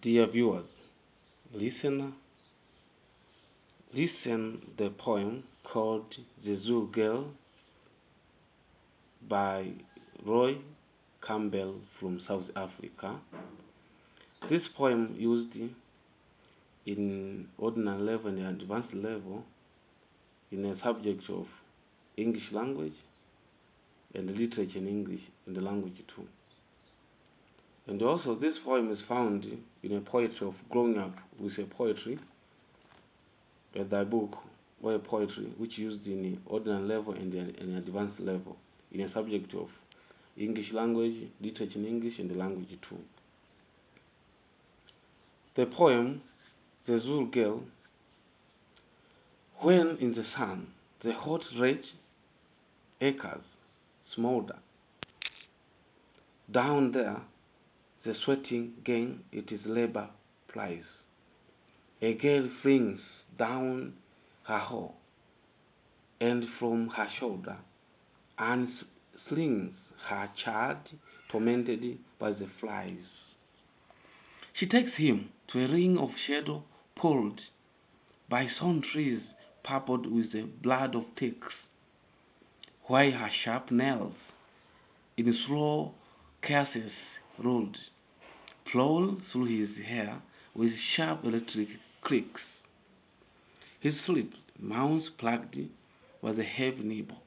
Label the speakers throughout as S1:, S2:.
S1: Dear viewers, listen the poem called The Zulu Girl by Roy Campbell from South Africa. This poem used in ordinary level and advanced level in a subject of English language and literature in English in the language too. And also this poem is found in a poetry of growing up with a poetry, a book or a poetry which used in the ordinary level and an advanced level in a subject of English language, literature in English and the language too. The poem, The Zulu Girl. When in the sun the hot red acres smolder, down there the sweating gang it is labor plies. A girl flings down her hoe, and from her shoulder unslings her child tormented by the flies. She takes him to a ring of shadow pulled by sun trees purpled with the blood of ticks, while her sharp nails in slow curses rolled, plow through his hair with sharp electric clicks. His lips, mouth plugged with a heavy nibble,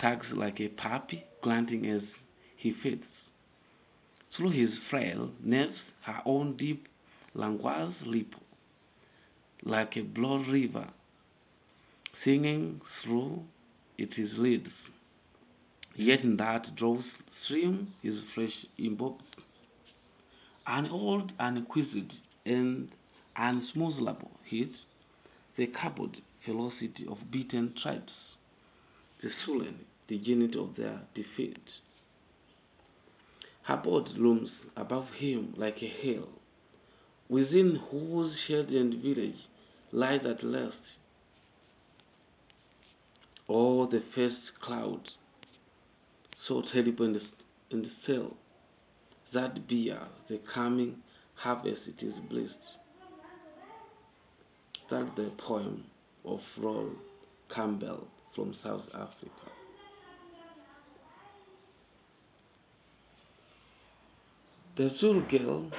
S1: tugs like a puppy grunting as he feeds. Through his frail nerves her own deep languors ripple, like a broad river, singing through its lids. Yet in that draws stream his flesh imbibed, an old, unquizzed, and unsmoothable heat, the cupboard velocity of beaten tribes, the sullen degenerate of their defeat. Her board looms above him like a hill, within whose shed and village lies at last all the first clouds, so terrible and still, that bear the coming harvest it is blessed. That's the poem of Roy Campbell from South Africa. The Zulu Girl,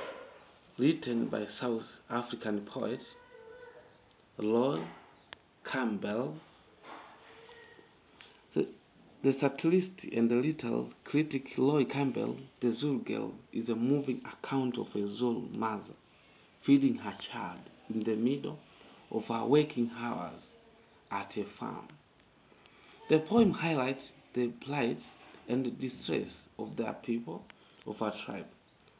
S1: written by South African poet Roy Campbell. The satirist and the little critic Roy Campbell, The Zulu Girl, is a moving account of a Zulu mother feeding her child in the middle of her waking hours at a farm. The poem highlights the plight and distress of their people, of her tribe,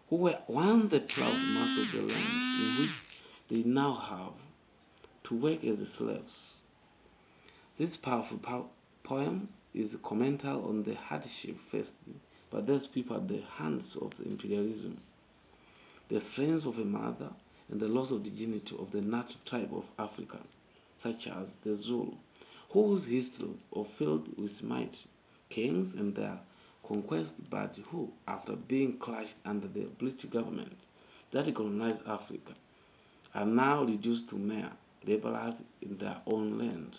S1: who were once the proud masters of the land in which they now have to work as slaves. This powerful poem is a commentary on the hardship faced by those people at the hands of imperialism, the strength of a mother, and the loss of the dignity of the native tribe of Africa, such as the Zulu, whose history is filled with might, kings and their conquest, but who, after being crushed under the British government that colonized Africa, are now reduced to mere laborers in their own lands.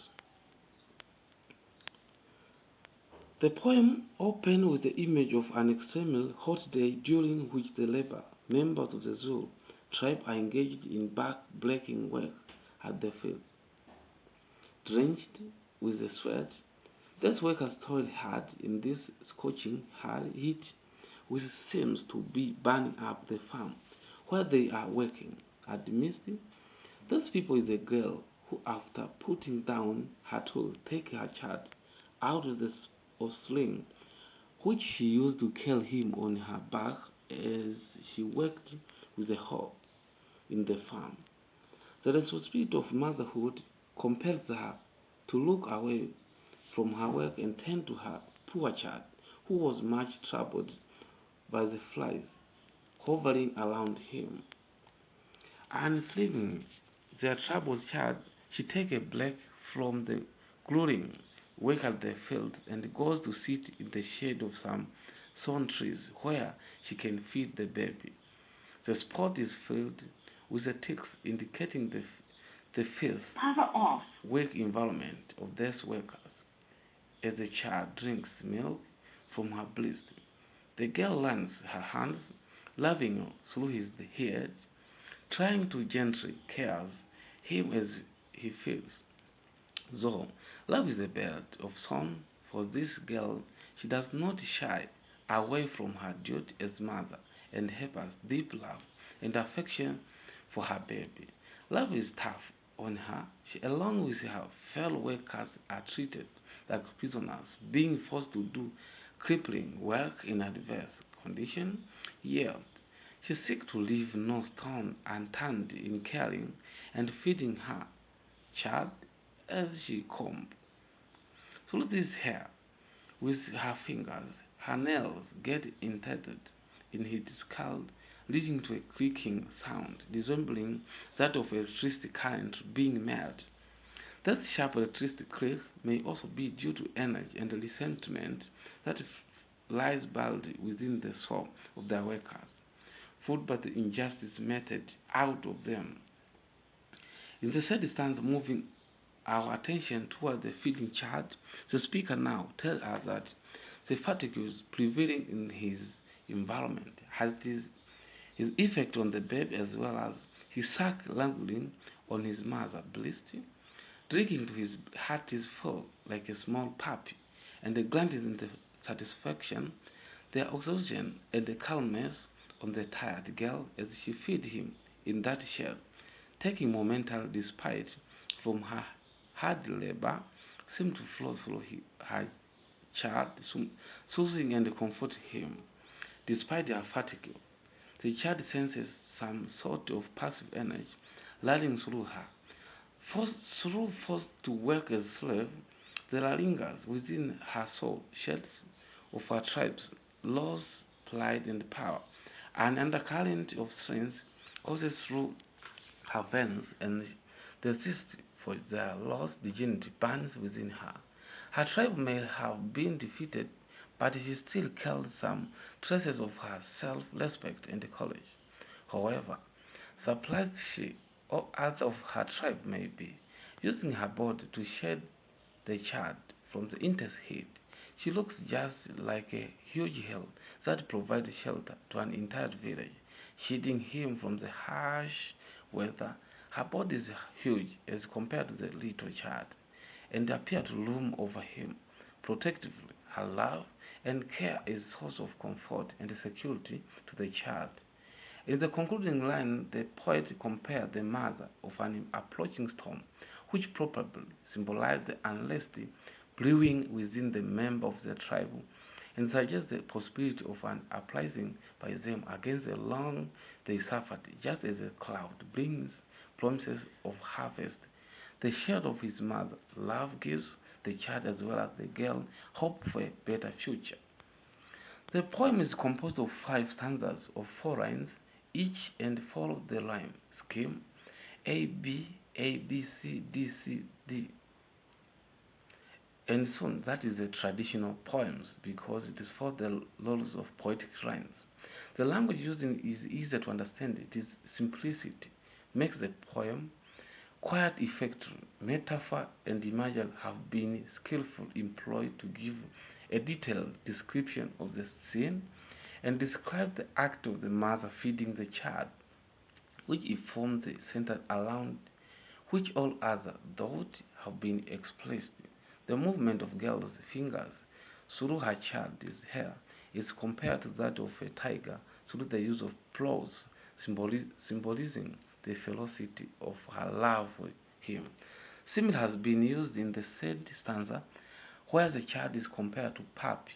S1: The poem opens with the image of an extremely hot day during which the labor members of the Zulu tribe are engaged in back-breaking work at the field. Drenched with the sweat, these workers toil hard in this scorching heat, which seems to be burning up the farm where they are working. Amidst those people is a girl who, after putting down her tool, takes her child out of the sling, which she used to carry him on her back as she worked with the hoe in the farm. The responsibility of motherhood compels her to look away from her work and tend to her poor child, who was much troubled by the flies hovering around him. And leaving their troubled child, she takes a break from the glowing work at the field and goes to sit in the shade of some thorn trees where she can feed the baby. The spot is filled with the ticks, indicating the fifth work environment of these workers. As the child drinks milk from her breast, the girl runs her hands loving through his hair, trying to gently caress him as he feels. Though love is a bird of song for this girl, she does not shy away from her duty as mother and helpers deep love and affection for her baby. Love is tough on her. She, along with her fellow workers, are treated like prisoners, being forced to do crippling work in adverse conditions. Yet, she seeks to leave no stone unturned in caring and feeding her child as she combs through this hair with her fingers. Her nails get entangled in his skull, leading to a creaking sound resembling that of electricity current being made. That sharp electricity creak may also be due to energy and resentment that lies buried within the soul of their workers, fueled by the injustice meted out of them. In the third stanza, moving our attention toward the feeding child, the speaker now tells us that the fatigues prevailing in his environment has his effect on the baby as well as he suck languidly on his mother breast, drinking to his heart is full like a small puppy, and granting the satisfaction, the oxygen and the calmness on the tired girl as she feed him in that shell, taking momental despite from her hard labor, seemed to flow through her child, soothing and comforting him. Despite their fatigue, the child senses some sort of passive energy running through her. Forced to work as slave, there lingers within her soul shades of her tribes, loss, pride, and power. An undercurrent of strength courses through her veins, and the thirst for their lost dignity burns within her. Her tribe may have been defeated, but she still carries some traces of her self-respect and courage. However, surprised she or as of her tribe may be, using her body to shed the child from the intense heat, she looks just like a huge hill that provides shelter to an entire village, shielding him from the harsh weather. Her body is huge as compared to the little child, and appears to loom over him protectively. Her love and care is a source of comfort and security to the child. In the concluding line, the poet compared the mother of an approaching storm, which probably symbolized the unrest brewing within the member of the tribe, and suggests the possibility of an uprising by them against the wrong they suffered, just as a cloud brings promises of harvest. The shadow of his mother, love gives the child as well as the girl hope for a better future. The poem is composed of 5 stanzas of 4 lines, each and follow the rhyme scheme A B A B C D C D, and so on. That is the traditional poems because it is for the laws of poetic rhymes. The language used is easy to understand. It is simplicity makes the poem quite effective. Metaphor and imagery have been skillfully employed to give a detailed description of the scene and describe the act of the mother feeding the child, which it forms the center around which all other thoughts have been expressed. The movement of girl's fingers through her child's hair is compared to that of a tiger through the use of claws, symbolizing the ferocity of her love for him. Similar has been used in the third stanza, where the child is compared to puppy,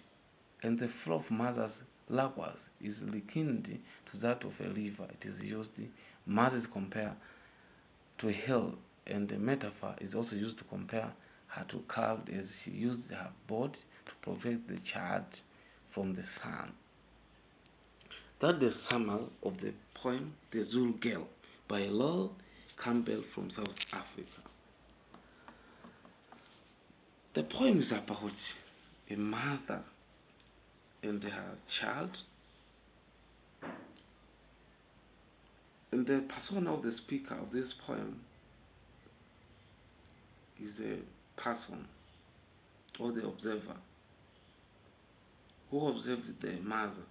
S1: and the flow of mother's likewise is likened to that of a river. It is used, mother is compared to a hill, and the metaphor is also used to compare her to cloud as she used her body to protect the child from the sun. That's the summary of the poem The Zulu Girl by Lord Campbell from South Africa. The poem is about a mother and her child And the persona of the speaker of this poem is a person or the observer who observed the mother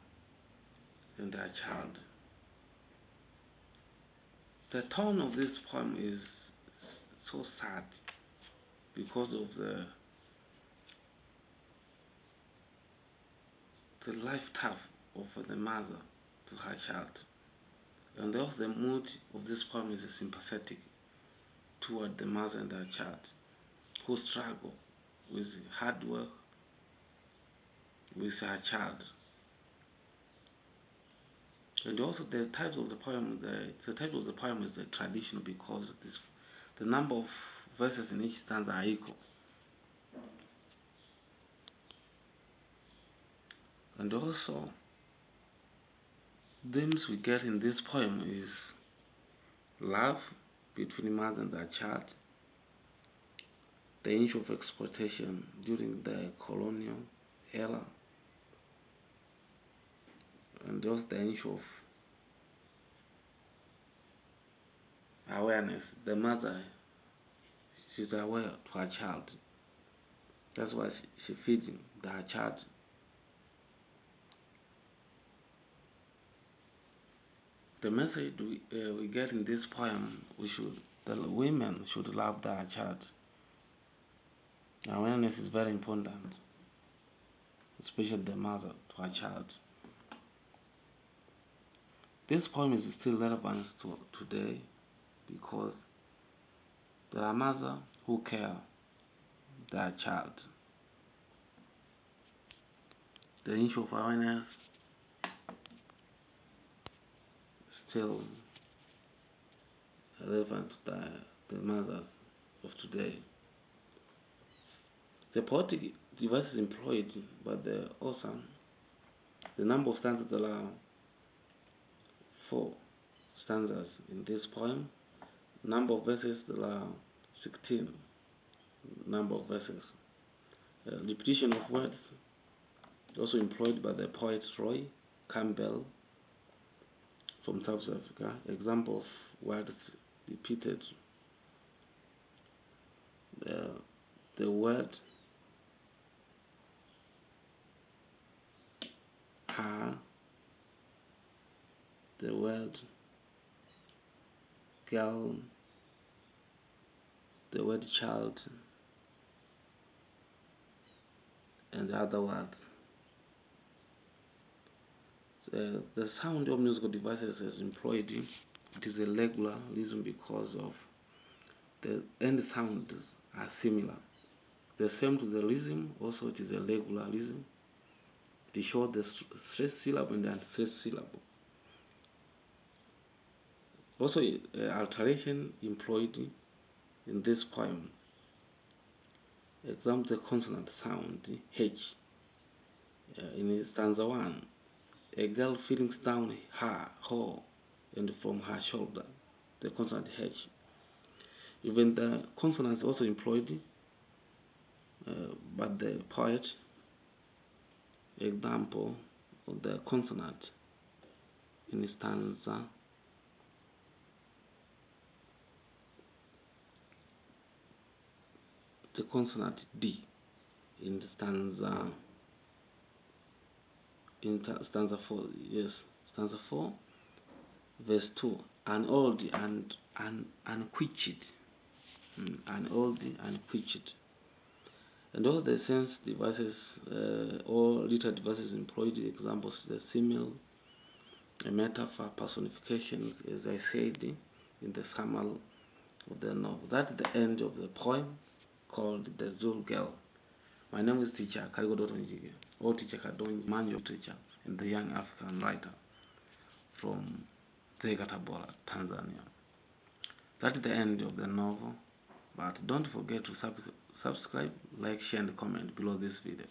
S1: and her child. The tone of this poem is so sad because of the life tough of the mother to her child. And also the mood of this poem is sympathetic toward the mother and her child who struggle with hard work with her child. And also the title of the poem, the title of the poem is traditional because the number of verses in each stanza are equal. And also, themes we get in this poem is love between mother and her child, the issue of exploitation during the colonial era, and also the issue of awareness. The mother, she's aware to her child. That's why she's feeding her child. The message we get in this poem, the women should love their child. Awareness is very important, especially the mother to her child. This poem is still relevant to today because there are mothers who care their child. The issue of awareness is still relevant to the mothers of today. The poetic devices employed by the author, the number of stanzas allow 4 stanzas in this poem. Number of verses allow 16 number of verses. Repetition of words also employed by the poet Roy Campbell from South Africa. Example of words repeated. The word her, the word girl, the word child, and the other words. The sound of musical devices is employed. It is a regular rhythm because of the end sounds are similar. The same to the rhythm, also it is a regular rhythm. It shows the stressed syllable and the unstressed syllable. Also, alteration employed in this poem. Example, the consonant sound H in stanza 1. A girl feelings down her, and from her shoulder, the consonant H. Even the consonants also employed by the poet. Example of the consonant in stanza the consonant D in stanza 4. Yes, stanza 4, verse 2. An old and unquitched, an old and quitched. And all the sense devices or literal devices employed, examples, the simile, a metaphor, personification, as I said in the summary of the novel. That's the end of the poem called The Zulu Girl. My name is Teacher Karigodonjige, or Teacher Kadonji, Manju Of Literature, and the young African writer from Tabora, Tanzania. That's the end of the novel, but don't forget to subscribe, like, share, and comment below this video.